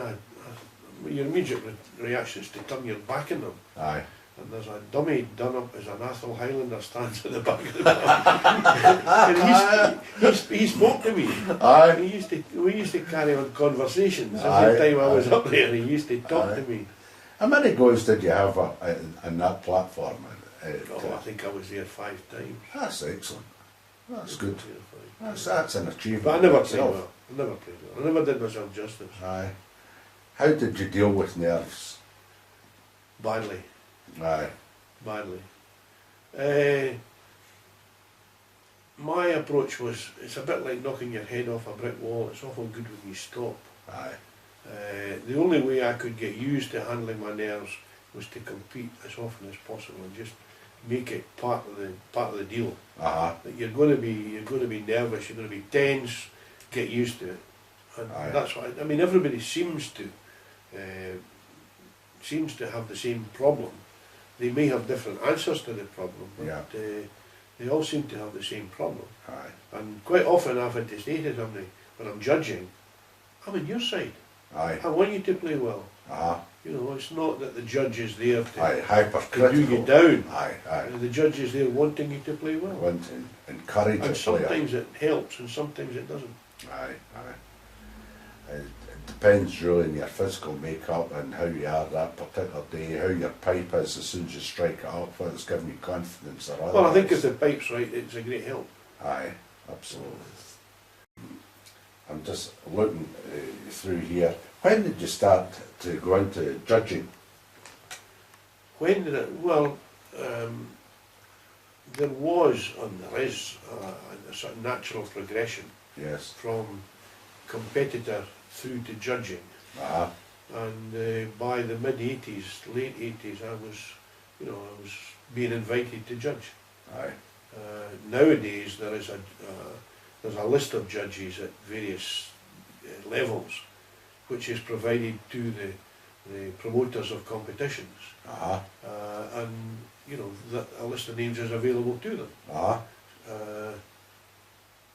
your immediate reaction is to turn your back on them. And there's a dummy done up as an Athol Highlander stands at the back of the bar. And he spoke to me. We used to carry on conversations every time I was up there. He used to talk to me. How many goals did you have on that platform? I think I was there 5 times. That's excellent. That's good. That's an achievement. But I never played well. I never did myself justice. How did you deal with nerves? Badly. Badly. My approach was, it's a bit like knocking your head off a brick wall. It's awful good when you stop. The only way I could get used to handling my nerves was to compete as often as possible and just make it part of the deal. That you're going to be nervous, you're going to be tense, get used to it. And that's why I mean everybody seems to have the same problem. They may have different answers to the problem, but they all seem to have the same problem. And quite often I've had to say to somebody, when I'm judging, I'm on your side. I want you to play well. You know, it's not that the judge is there Aye, to hypercritical. do you down. Aye, aye. The judge is there wanting you to play well. Want to encourage a And player. sometimes it helps and sometimes it doesn't. Aye, aye. It depends really on your physical makeup and how you are that particular day, how your pipe is as soon as you strike it up, whether it's giving you confidence or otherwise. Well, I think if the pipe's right, it's a great help. Aye, absolutely. I'm just looking through here. When did you start to go into judging? When did it? Well, there was and there is a sort of natural progression Yes. from competitor through to judging. Ah, And by the mid-80s, late 80s, I was being invited to judge. aye. Nowadays there's a list of judges at various levels, which is provided to the promoters of competitions, Ah, and that a list of names is available to them, ah,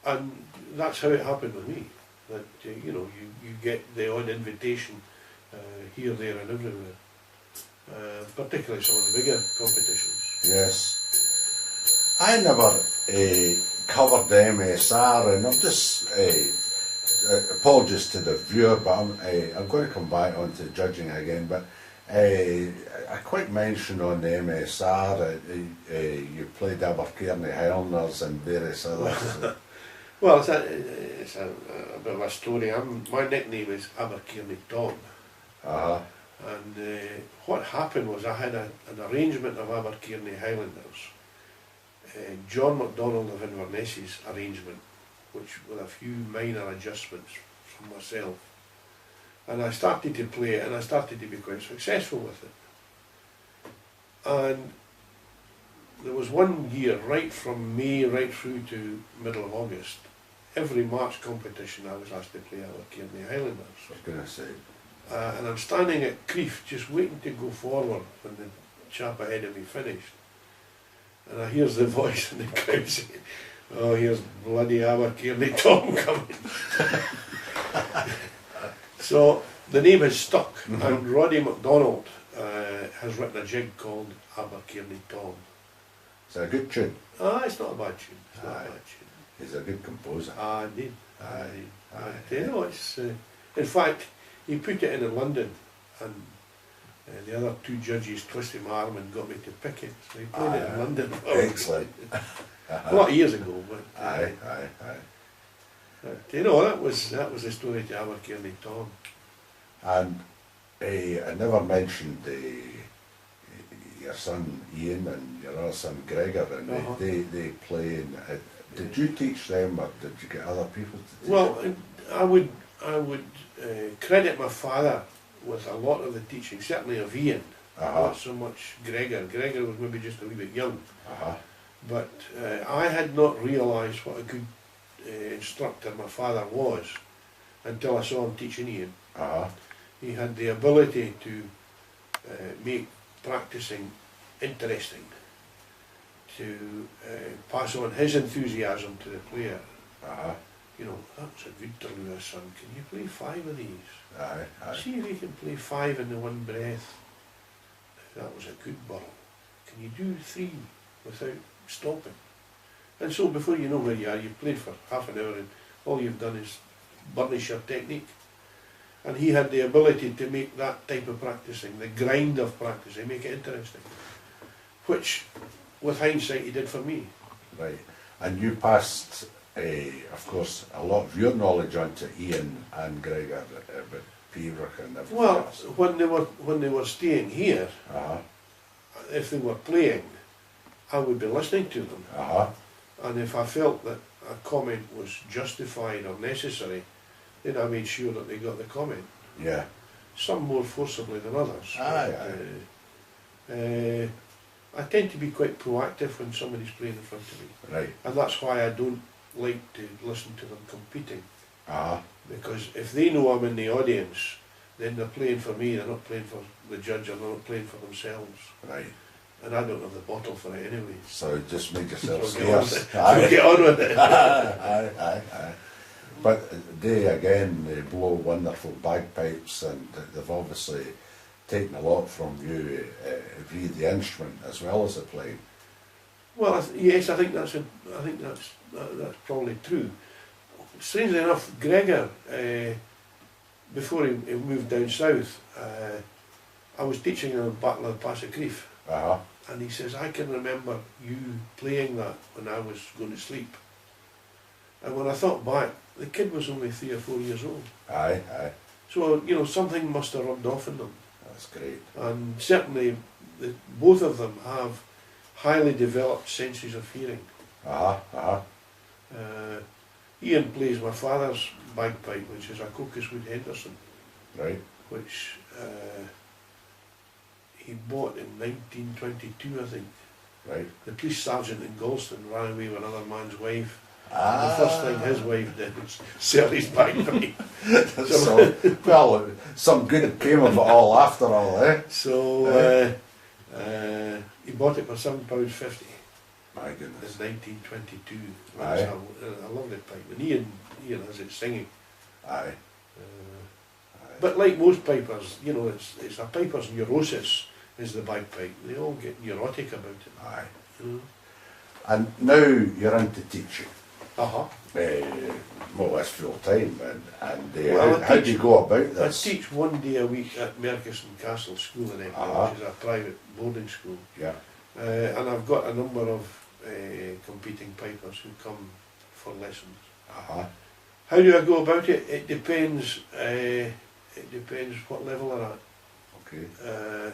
and that's how it happened with me. That you get the odd invitation here, there, and everywhere, particularly some of the bigger competitions. yes. I never covered the MSR, and I'm just apologies to the viewer, but I'm going to come back onto judging again. But a quick mention on the MSR. You played Abercairnie Highlanders and various others. Well, it's a bit of a story. My nickname is Abercairnie Tom. And what happened was I had an arrangement of Abercairnie Highlanders. John MacDonald of Inverness's arrangement, which with a few minor adjustments from myself. And I started to play it, and I started to be quite successful with it. And there was one year, right from May right through to middle of August, every March competition I was asked to play Abercairnie Highlanders. I was going to say. And I'm standing at Crieff just waiting to go forward when the chap ahead of me finished. And I hears the voice in the crowd saying, "Oh, here's bloody Abercairnie Tom coming." So the name has stuck, and Roddy MacDonald has written a jig called Abercairnie Tom. It's a good tune. It's not a bad tune. It's not a bad tune. He's a good composer. Indeed. Aye. It's in fact, he put it in London, and the other two judges twisted my arm and got me to pick it. So he played it in London. Excellent. A lot of years ago, but Aye. that was the story to Abercairnie Tom. And I never mentioned your son Ian and your other son Gregor, and they play. Did you teach them, or did you get other people to teach? Well, I would credit my father with a lot of the teaching, certainly of Ian, not so much Gregor. Gregor was maybe just a wee bit young, but I had not realised what a good instructor my father was until I saw him teaching Ian. He had the ability to make practicing interesting, to pass on his enthusiasm to the player. That's a good Terlua, son. Can you play 5 of these? See if you can play 5 in the one breath. That was a good burl. Can you do 3 without stopping? And so before you know where you are, you've played for half an hour and all you've done is burnish your technique. And he had the ability to make that type of practicing, the grind of practicing, make it interesting. Which, with hindsight, he did for me. Right. And you passed, of course, a lot of your knowledge on to Ian and Gregor about Pembroke and everything else. When they were staying here, if they were playing, I would be listening to them. And if I felt that a comment was justified or necessary, then I made sure that they got the comment. Yeah. Some more forcibly than others. Aye. I tend to be quite proactive when somebody's playing in front of me. Right. And that's why I don't like to listen to them competing. Because if they know I'm in the audience, then they're playing for me, they're not playing for the judge, or they're not playing for themselves. Right. And I don't have the bottle for it anyway. So just make yourself So scarce. get on with it. Aye. But they blow wonderful bagpipes, and they've obviously taken a lot from you read the instrument as well as the playing. Well, yes, I think that's probably true. Strangely enough, Gregor, before he moved down south, I was teaching him Battle of Pass-a-Grief, Uh-huh. and he says, I can remember you playing that when I was going to sleep. And when I thought back, the kid was only 3 or 4 years old. Aye, aye. So, you know, something must have rubbed off in them. That's great. And certainly, both of them have highly developed senses of hearing. Uh-huh, uh-huh. Ian plays my father's bagpipe, which is a Cocoswood Henderson, Right, which he bought in 1922, I think. right. The police sergeant in Galston ran away with another man's wife. Ah. The first thing his wife did was sell his bagpipe. So, well, some good came of it all after all, eh? So he bought it for £7.50 My in goodness. 1922. Aye. It's a lovely pipe. And Ian has it singing. Aye. Uh, But like most pipers, you know, it's a piper's neurosis is the bagpipe. They all get neurotic about it. Aye. You know? And now you're into teaching, Uh-huh. more or less full time, and Well, how do you go about I this? teach 1 day a week at Merkison Castle School in Edinburgh, Uh-huh. which is a private boarding school. Yeah, And I've got a number of competing pipers who come for lessons. uh-huh. How do I go about it? It depends. It depends what level they're at. Okay.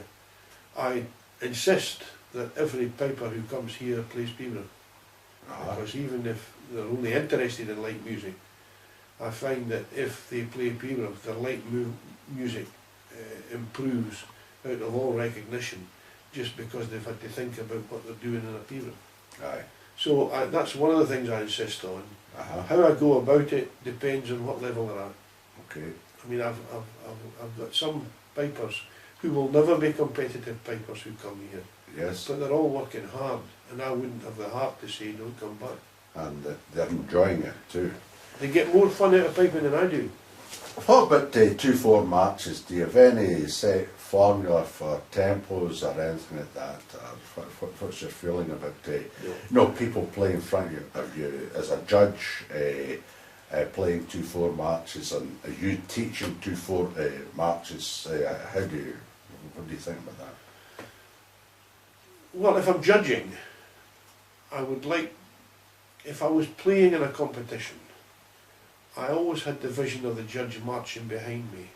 I insist that every piper who comes here plays piano, Uh-huh. because even if they're only interested in light music, I find that if they play piano, their light music improves out of all recognition, just because they've had to think about what they're doing in a piano. Aye. So that's one of the things I insist on. Uh-huh. How I go about it depends on what level they're at. Okay. I mean, I've got some pipers who will never be competitive pipers who come here, Yes. but they're all working hard, and I wouldn't have the heart to say don't come back. And they're enjoying it too. They get more fun out of piping than I do. What about 2/4 marches? Do you have any set formula for tempos or anything like that? Or what's your feeling about people playing in front of you as a judge, playing 2/4 marches, and are you teaching 2/4 marches? What do you think about that? Well, if I'm judging, I would like, if I was playing in a competition, I always had the vision of the judge marching behind me.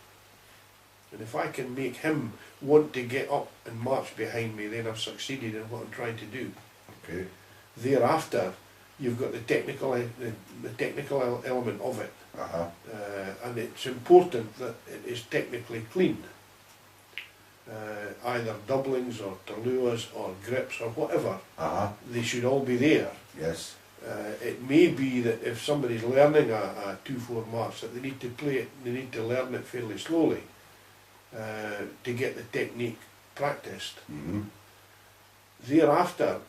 And if I can make him want to get up and march behind me, then I've succeeded in what I'm trying to do. Okay. Thereafter, you've got the technical element of it, Uh-huh. and it's important that it is technically clean. Either doublings or terluas or grips or whatever, Uh-huh. they should all be there. Yes. It may be that if somebody's learning a 2/4 march, that they need to play it, they need to learn it fairly slowly to get the technique practiced. Mm-hmm. Thereafter,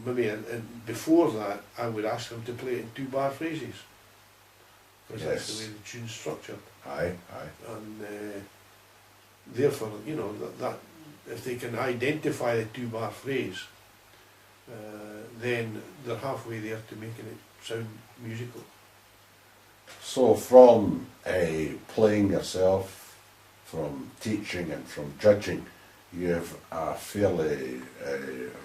maybe and before that, I would ask them to play it in 2-bar phrases, because that's Yes. the way the tune's structured. Aye, aye. And therefore, you know, that if they can identify the 2-bar phrase, then they're halfway there to making it sound musical. So from playing yourself, from teaching and from judging, you have a fairly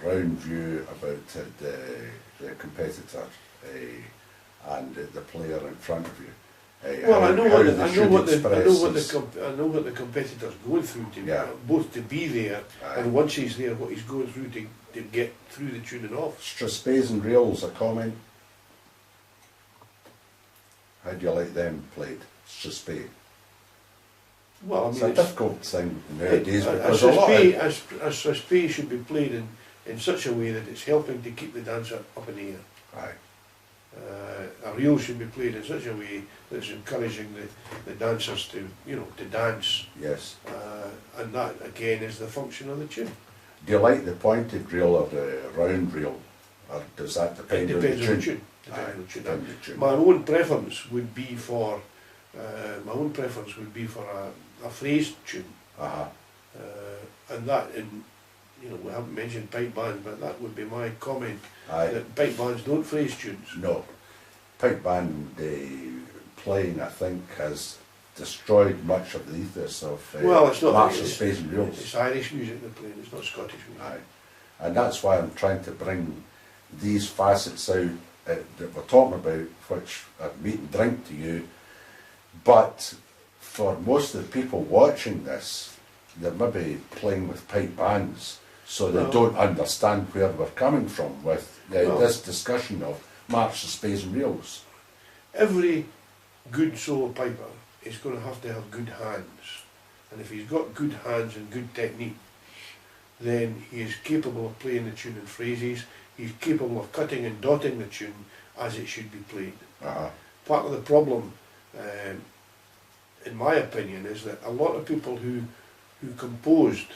round view about the competitor and the player in front of you. Well, I know what the competitor's going through both to be there, Aye. and once he's there, what he's going through to get through the tuning off. Strathspeys and reels, a comment? How do you like them played? Strathspey. Well, I It's mean, a difficult thing nowadays a because a lot of... strathspey should be played in such a way that it's helping to keep the dancer up in the air. Aye. A reel should be played in such a way that it's encouraging the dancers to, to dance, Yes. and that again is the function of the tune. Do you like the pointed reel or the round reel? Or does that depend on the tune? Depends on the tune. Aye, Depends on the tune. depends on the tune. My own preference would be for a phrased tune. Uh-huh. And that, in, you know, we haven't mentioned pipe bands, but that would be my comment, Aye. that pipe bands don't phrase tunes. No. Pipe band playing, I think, has destroyed much of the ethos of Well, it's not. March of Spades and Reels. It's Irish music they're playing, it's not Scottish music. Aye. And that's why I'm trying to bring these facets out that we're talking about, which are meat and drink to you. But for most of the people watching this, they're maybe playing with pipe bands, so they don't understand where we're coming from with this discussion of March of Spades and Reels. Every good solo piper is going to have good hands. And if he's got good hands and good technique, then he is capable of playing the tune in phrases, he's capable of cutting and dotting the tune as it should be played. Uh-huh. Part of the problem, in my opinion, is that a lot of people who composed,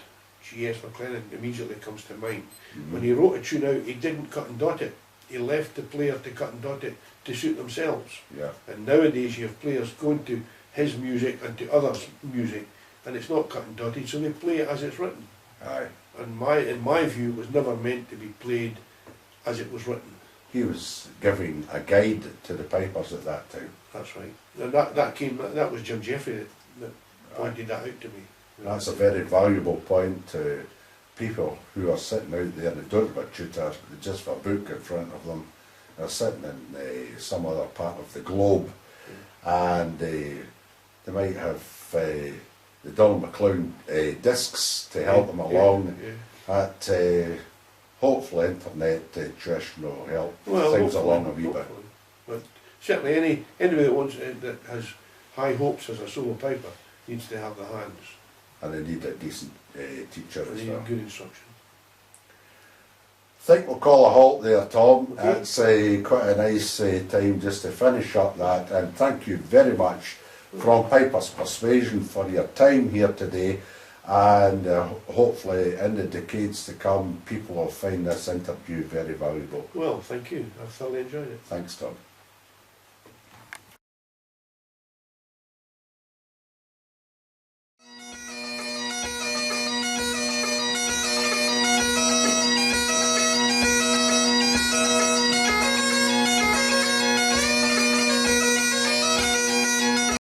G.S. McLennan immediately comes to mind, when he wrote a tune out, he didn't cut and dot it. He left the player to cut and dot it to suit themselves. Yeah. And nowadays you have players going to his music and to others' music, and it's not cut and dotted, so they play it as it's written. Aye. And in my view, it was never meant to be played as it was written. He was giving a guide to the pipers at that time. That's right. And that was Jim Jeffrey that pointed that out to me. That's a very valuable point to people who are sitting out there and don't have a tutor, just have a book in front of them. They're sitting in some other part of the globe, and they might have the Donald McLeod discs to help them along. That hopefully internet tuition will help things along a wee bit. But certainly anybody that wants that has high hopes as a solo piper needs to have the hands. And they need a decent teacher And as they well. need good instruction. I think we'll call a halt there, Tom. Okay. It's quite a nice time just to finish up that, and thank you very much from Pipers'Persuasion for your time here today, and hopefully in the decades to come people will find this interview very valuable. Well, thank you. I've thoroughly enjoyed it. Thanks, Tom.